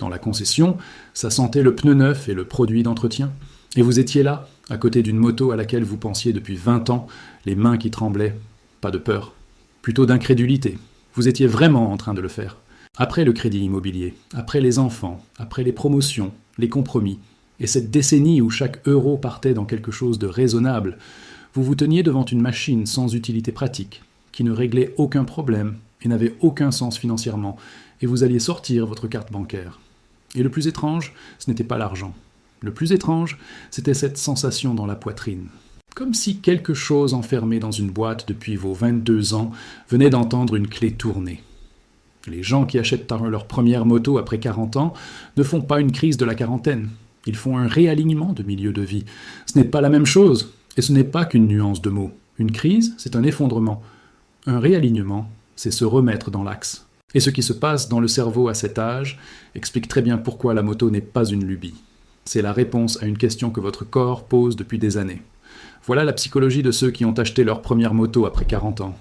Dans la concession, ça sentait le pneu neuf et le produit d'entretien. Et vous étiez là, à côté d'une moto à laquelle vous pensiez depuis 20 ans, les mains qui tremblaient. Pas de peur, plutôt d'incrédulité. Vous étiez vraiment en train de le faire. Après le crédit immobilier, après les enfants, après les promotions, les compromis, et cette décennie où chaque euro partait dans quelque chose de raisonnable, vous vous teniez devant une machine sans utilité pratique, qui ne réglait aucun problème et n'avait aucun sens financièrement, et vous alliez sortir votre carte bancaire. Et le plus étrange, ce n'était pas l'argent. Le plus étrange, c'était cette sensation dans la poitrine. Comme si quelque chose enfermé dans une boîte depuis vos 22 ans venait d'entendre une clé tourner. Les gens qui achètent leur première moto après 40 ans ne font pas une crise de la quarantaine. Ils font un réalignement de milieu de vie. Ce n'est pas la même chose, et ce n'est pas qu'une nuance de mots. Une crise, c'est un effondrement. Un réalignement, c'est se remettre dans l'axe. Et ce qui se passe dans le cerveau à cet âge explique très bien pourquoi la moto n'est pas une lubie. C'est la réponse à une question que votre corps pose depuis des années. Voilà la psychologie de ceux qui ont acheté leur première moto après 40 ans.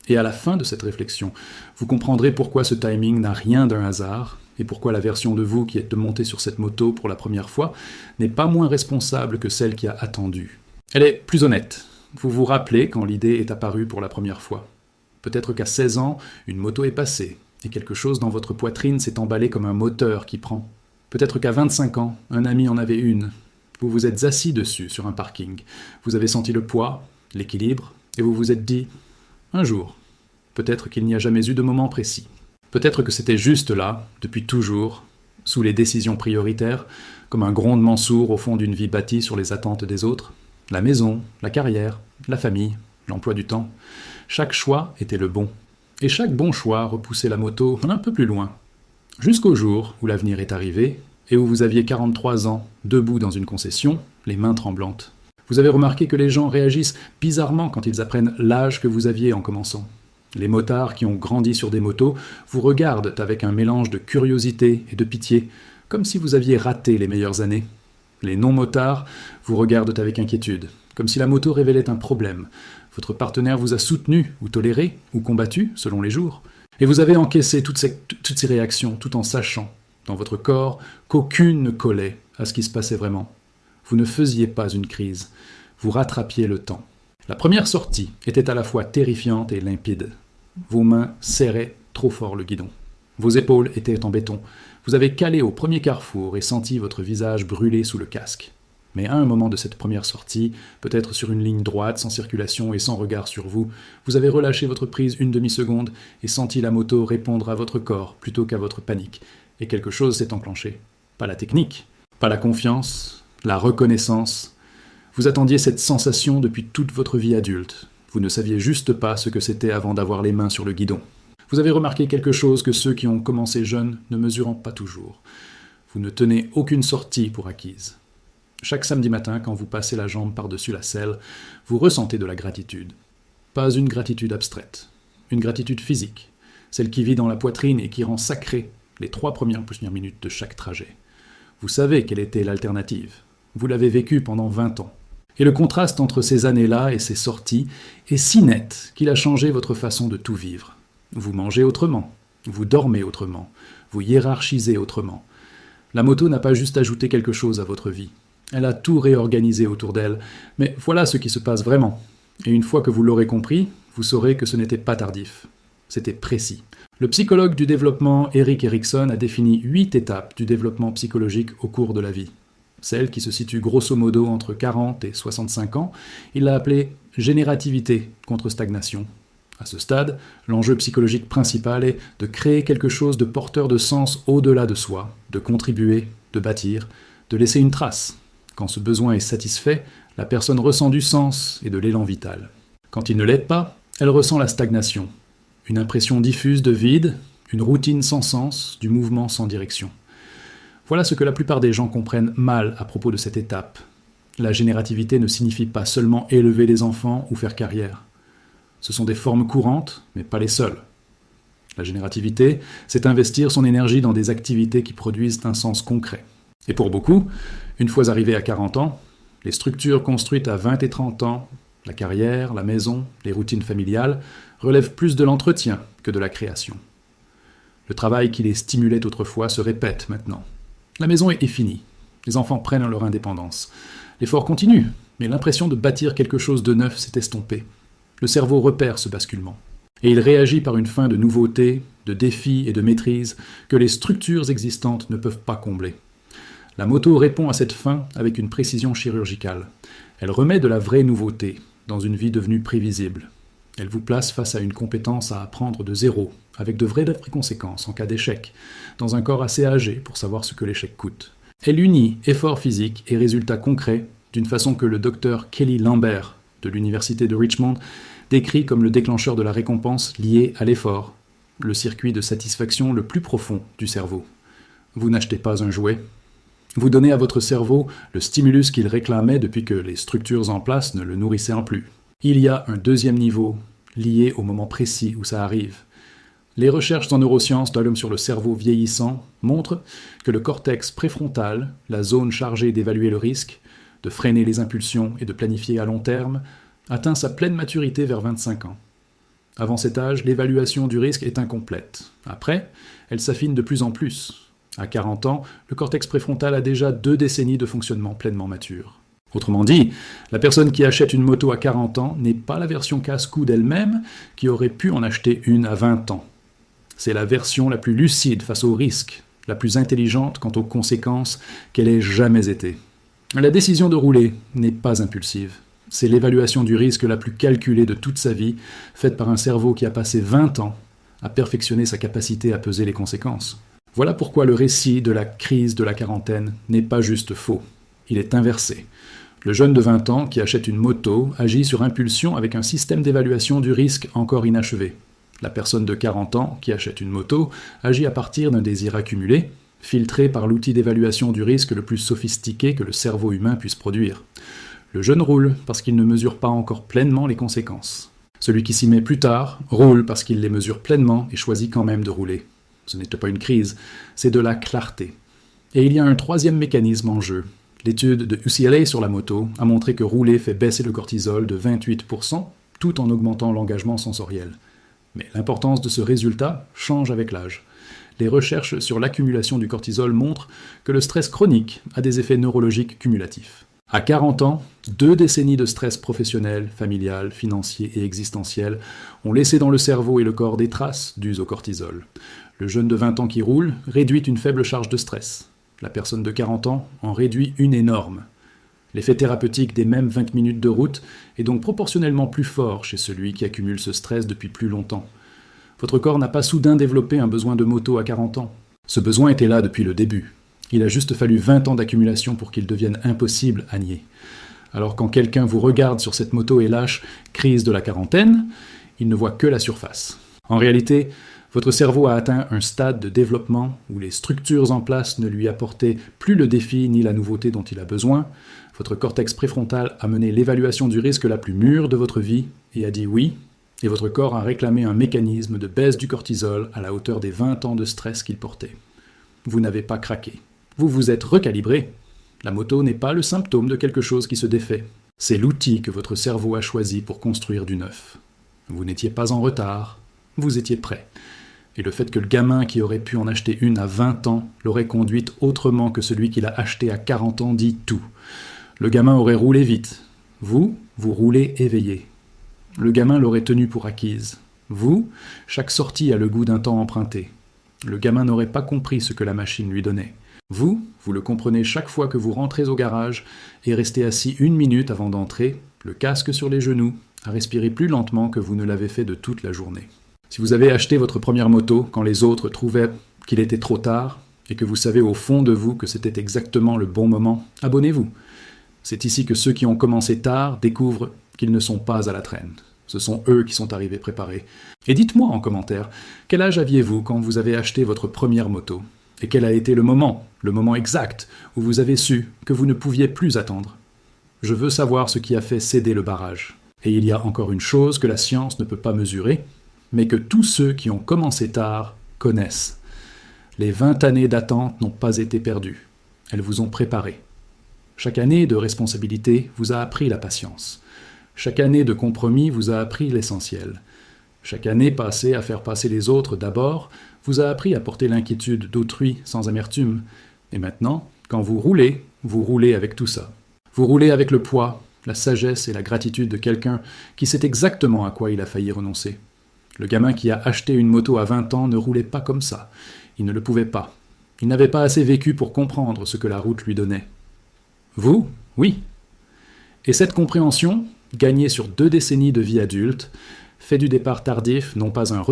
Et à la fin de cette réflexion, vous comprendrez pourquoi ce timing n'a rien d'un hasard, et pourquoi la version de vous qui est montée sur cette moto pour la première fois n'est pas moins responsable que celle qui a attendu. Elle est plus honnête. Vous vous rappelez quand l'idée est apparue pour la première fois. Peut-être qu'à 16 ans, une moto est passée, et quelque chose dans votre poitrine s'est emballé comme un moteur qui prend. Peut-être qu'à 25 ans, un ami en avait une. Vous vous êtes assis dessus sur un parking. Vous avez senti le poids, l'équilibre, et vous vous êtes dit « un jour ». Peut-être qu'il n'y a jamais eu de moment précis. Peut-être que c'était juste là, depuis toujours, sous les décisions prioritaires, comme un grondement sourd au fond d'une vie bâtie sur les attentes des autres. La maison, la carrière, la famille, l'emploi du temps. Chaque choix était le bon. Et chaque bon choix repoussait la moto un peu plus loin. Jusqu'au jour où l'avenir est arrivé, et où vous aviez 43 ans, debout dans une concession, les mains tremblantes. Vous avez remarqué que les gens réagissent bizarrement quand ils apprennent l'âge que vous aviez en commençant. Les motards qui ont grandi sur des motos vous regardent avec un mélange de curiosité et de pitié, comme si vous aviez raté les meilleures années. Les non-motards vous regardent avec inquiétude, comme si la moto révélait un problème. Votre partenaire vous a soutenu, ou toléré, ou combattu, selon les jours. Et vous avez encaissé toutes ces réactions, tout en sachant, dans votre corps, qu'aucune ne collait à ce qui se passait vraiment. Vous ne faisiez pas une crise, vous rattrapiez le temps. La première sortie était à la fois terrifiante et limpide. Vos mains serraient trop fort le guidon. Vos épaules étaient en béton. Vous avez calé au premier carrefour et senti votre visage brûler sous le casque. Mais à un moment de cette première sortie, peut-être sur une ligne droite, sans circulation et sans regard sur vous, vous avez relâché votre prise une demi-seconde et senti la moto répondre à votre corps plutôt qu'à votre panique. Et quelque chose s'est enclenché. Pas la technique, pas la confiance, la reconnaissance. Vous attendiez cette sensation depuis toute votre vie adulte. Vous ne saviez juste pas ce que c'était avant d'avoir les mains sur le guidon. Vous avez remarqué quelque chose que ceux qui ont commencé jeunes ne mesurent pas toujours. Vous ne tenez aucune sortie pour acquise. Chaque samedi matin, quand vous passez la jambe par-dessus la selle, vous ressentez de la gratitude. Pas une gratitude abstraite, une gratitude physique, celle qui vit dans la poitrine et qui rend sacrée les 3 premières minutes de chaque trajet. Vous savez quelle était l'alternative. Vous l'avez vécue pendant 20 ans. Et le contraste entre ces années-là et ces sorties est si net qu'il a changé votre façon de tout vivre. Vous mangez autrement, vous dormez autrement, vous hiérarchisez autrement. La moto n'a pas juste ajouté quelque chose à votre vie. Elle a tout réorganisé autour d'elle, mais voilà ce qui se passe vraiment. Et une fois que vous l'aurez compris, vous saurez que ce n'était pas tardif. C'était précis. Le psychologue du développement Erik Erikson a défini 8 étapes du développement psychologique au cours de la vie. Celle qui se situe grosso modo entre 40 et 65 ans, il l'a appelée générativité contre stagnation. À ce stade, l'enjeu psychologique principal est de créer quelque chose de porteur de sens au-delà de soi, de contribuer, de bâtir, de laisser une trace. Quand ce besoin est satisfait, la personne ressent du sens et de l'élan vital. Quand il ne l'est pas, elle ressent la stagnation, une impression diffuse de vide, une routine sans sens, du mouvement sans direction. Voilà ce que la plupart des gens comprennent mal à propos de cette étape. La générativité ne signifie pas seulement élever les enfants ou faire carrière. Ce sont des formes courantes, mais pas les seules. La générativité, c'est investir son énergie dans des activités qui produisent un sens concret. Et pour beaucoup, une fois arrivés à 40 ans, les structures construites à 20 et 30 ans, la carrière, la maison, les routines familiales, relèvent plus de l'entretien que de la création. Le travail qui les stimulait autrefois se répète maintenant. La maison est finie. Les enfants prennent leur indépendance. L'effort continue, mais l'impression de bâtir quelque chose de neuf s'est estompée. Le cerveau repère ce basculement. Et il réagit par une faim de nouveautés, de défis et de maîtrise que les structures existantes ne peuvent pas combler. La moto répond à cette faim avec une précision chirurgicale. Elle remet de la vraie nouveauté dans une vie devenue prévisible. Elle vous place face à une compétence à apprendre de zéro, avec de vraies conséquences en cas d'échec, dans un corps assez âgé pour savoir ce que l'échec coûte. Elle unit effort physique et résultats concrets d'une façon que le docteur Kelly Lambert de l'université de Richmond décrit comme le déclencheur de la récompense liée à l'effort, le circuit de satisfaction le plus profond du cerveau. Vous n'achetez pas un jouet. Vous donnez à votre cerveau le stimulus qu'il réclamait depuis que les structures en place ne le nourrissaient en plus. Il y a un deuxième niveau, lié au moment précis où ça arrive. Les recherches en neurosciences d'Holm sur le cerveau vieillissant montrent que le cortex préfrontal, la zone chargée d'évaluer le risque, de freiner les impulsions et de planifier à long terme, atteint sa pleine maturité vers 25 ans. Avant cet âge, l'évaluation du risque est incomplète. Après, elle s'affine de plus en plus. À 40 ans, le cortex préfrontal a déjà 2 décennies de fonctionnement pleinement mature. Autrement dit, la personne qui achète une moto à 40 ans n'est pas la version casse-cou d'elle-même qui aurait pu en acheter une à 20 ans. C'est la version la plus lucide face aux risques, la plus intelligente quant aux conséquences qu'elle ait jamais été. La décision de rouler n'est pas impulsive. C'est l'évaluation du risque la plus calculée de toute sa vie, faite par un cerveau qui a passé 20 ans à perfectionner sa capacité à peser les conséquences. Voilà pourquoi le récit de la crise de la quarantaine n'est pas juste faux. Il est inversé. Le jeune de 20 ans qui achète une moto agit sur impulsion avec un système d'évaluation du risque encore inachevé. La personne de 40 ans qui achète une moto agit à partir d'un désir accumulé, filtré par l'outil d'évaluation du risque le plus sophistiqué que le cerveau humain puisse produire. Le jeune roule parce qu'il ne mesure pas encore pleinement les conséquences. Celui qui s'y met plus tard roule parce qu'il les mesure pleinement et choisit quand même de rouler. Ce n'était pas une crise, c'est de la clarté. Et il y a un troisième mécanisme en jeu. L'étude de UCLA sur la moto a montré que rouler fait baisser le cortisol de 28%, tout en augmentant l'engagement sensoriel. Mais l'importance de ce résultat change avec l'âge. Les recherches sur l'accumulation du cortisol montrent que le stress chronique a des effets neurologiques cumulatifs. À 40 ans, 2 décennies de stress professionnel, familial, financier et existentiel ont laissé dans le cerveau et le corps des traces dues au cortisol. Le jeune de 20 ans qui roule réduit une faible charge de stress. La personne de 40 ans en réduit une énorme. L'effet thérapeutique des mêmes 20 minutes de route est donc proportionnellement plus fort chez celui qui accumule ce stress depuis plus longtemps. Votre corps n'a pas soudain développé un besoin de moto à 40 ans. Ce besoin était là depuis le début. Il a juste fallu 20 ans d'accumulation pour qu'il devienne impossible à nier. Alors quand quelqu'un vous regarde sur cette moto et lâche « crise de la quarantaine », il ne voit que la surface. En réalité, votre cerveau a atteint un stade de développement où les structures en place ne lui apportaient plus le défi ni la nouveauté dont il a besoin. Votre cortex préfrontal a mené l'évaluation du risque la plus mûre de votre vie et a dit oui, et votre corps a réclamé un mécanisme de baisse du cortisol à la hauteur des 20 ans de stress qu'il portait. Vous n'avez pas craqué. Vous vous êtes recalibré. La moto n'est pas le symptôme de quelque chose qui se défait. C'est l'outil que votre cerveau a choisi pour construire du neuf. Vous n'étiez pas en retard, vous étiez prêt. Et le fait que le gamin qui aurait pu en acheter une à 20 ans l'aurait conduite autrement que celui qui l'a achetée à 40 ans dit tout. Le gamin aurait roulé vite. Vous roulez éveillé. Le gamin l'aurait tenue pour acquise. Vous, chaque sortie a le goût d'un temps emprunté. Le gamin n'aurait pas compris ce que la machine lui donnait. Vous le comprenez chaque fois que vous rentrez au garage et restez assis 1 minute avant d'entrer, le casque sur les genoux, à respirer plus lentement que vous ne l'avez fait de toute la journée. Si vous avez acheté votre première moto quand les autres trouvaient qu'il était trop tard et que vous savez au fond de vous que c'était exactement le bon moment, abonnez-vous. C'est ici que ceux qui ont commencé tard découvrent qu'ils ne sont pas à la traîne. Ce sont eux qui sont arrivés préparés. Et dites-moi en commentaire, quel âge aviez-vous quand vous avez acheté votre première moto ? Et quel a été le moment exact, où vous avez su que vous ne pouviez plus attendre ? Je veux savoir ce qui a fait céder le barrage. Et il y a encore une chose que la science ne peut pas mesurer, mais que tous ceux qui ont commencé tard connaissent. Les 20 années d'attente n'ont pas été perdues. Elles vous ont préparé. Chaque année de responsabilité vous a appris la patience. Chaque année de compromis vous a appris l'essentiel. Chaque année passée à faire passer les autres d'abord vous a appris à porter l'inquiétude d'autrui sans amertume. Et maintenant, quand vous roulez avec tout ça. Vous roulez avec le poids, la sagesse et la gratitude de quelqu'un qui sait exactement à quoi il a failli renoncer. Le gamin qui a acheté une moto à 20 ans ne roulait pas comme ça. Il ne le pouvait pas. Il n'avait pas assez vécu pour comprendre ce que la route lui donnait. Vous, oui. Et cette compréhension, gagnée sur 2 décennies de vie adulte, fait du départ tardif non pas un